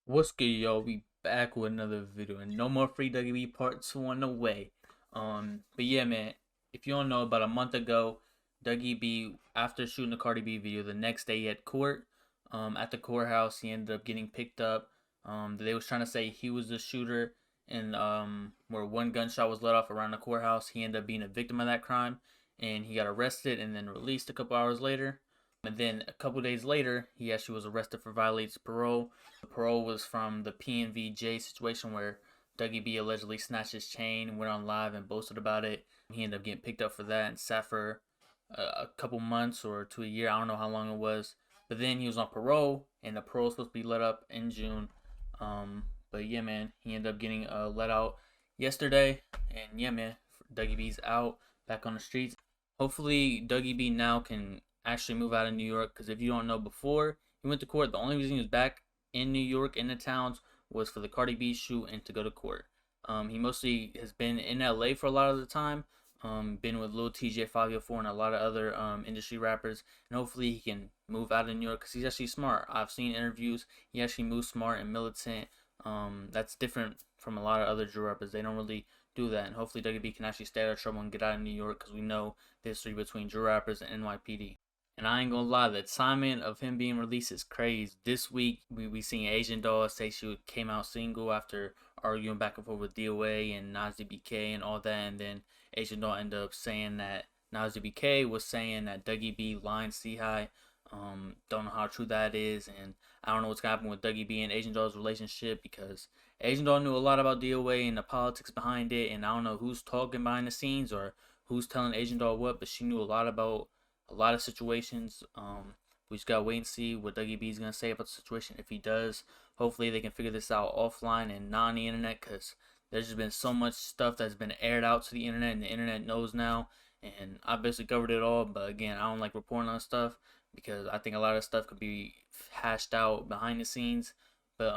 What's good, y'all? We back with another video, and no more free Dougie B part 2 on the way. But yeah, man, if you don't know, about a month ago, Dougie B, after shooting the Cardi B video, the next day he had court. At the courthouse, he ended up getting picked up. They was trying to say he was the shooter, and where one gunshot was let off around the courthouse, he ended up being a victim of that crime, and he got arrested and then released a couple hours later. And then a couple days later, he actually was arrested for violating parole. The parole was from the PNVJ situation where Dougie B allegedly snatched his chain, went on live and boasted about it. He ended up getting picked up for that and sat for a couple months or to a year. I don't know how long it was. But then he was on parole, and the parole was supposed to be let up in June. But yeah, man, he ended up getting let out yesterday. And yeah, man, Dougie B's out back on the streets. Hopefully, Dougie B now can actually move out of New York, because if you don't know, before he went to court, the only reason he was back in New York in the towns was for the Cardi B shoot and to go to court. He mostly has been in LA for a lot of the time. Been with Lil TJ 504 and a lot of other industry rappers, and hopefully he can move out of New York because he's actually smart. I've seen interviews; he actually moves smart and militant. That's different from a lot of other drill rappers. They don't really do that, and hopefully Dougie B can actually stay out of trouble and get out of New York, because we know the history between drill rappers and NYPD. And I ain't gonna lie, the timing of him being released is crazy. This week, we seen Asian Doll say she came out single after arguing back and forth with DOA and Nas DBK and all that. And then Asian Doll ended up saying that Nas DBK was saying that Dougie B lying C-High. Don't know how true that is. And I don't know what's gonna happen with Dougie B and Asian Doll's relationship, because Asian Doll knew a lot about DOA and the politics behind it. And I don't know who's talking behind the scenes or who's telling Asian Doll what, but she knew a lot about a lot of situations. We just gotta wait and see what Dougie B is gonna say about the situation. If he does, hopefully they can figure this out offline and not on the internet, because there's just been so much stuff that's been aired out to the internet, and the internet knows now. And I basically covered it all, but again, I don't like reporting on stuff because I think a lot of stuff could be hashed out behind the scenes. But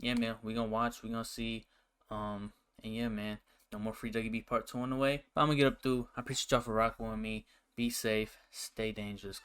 yeah, man, we gonna watch, we gonna see. And yeah, man, no more free Dougie B part 2 on the way. But I'm gonna get up through. I appreciate y'all for rocking with me. Be safe, stay dangerous.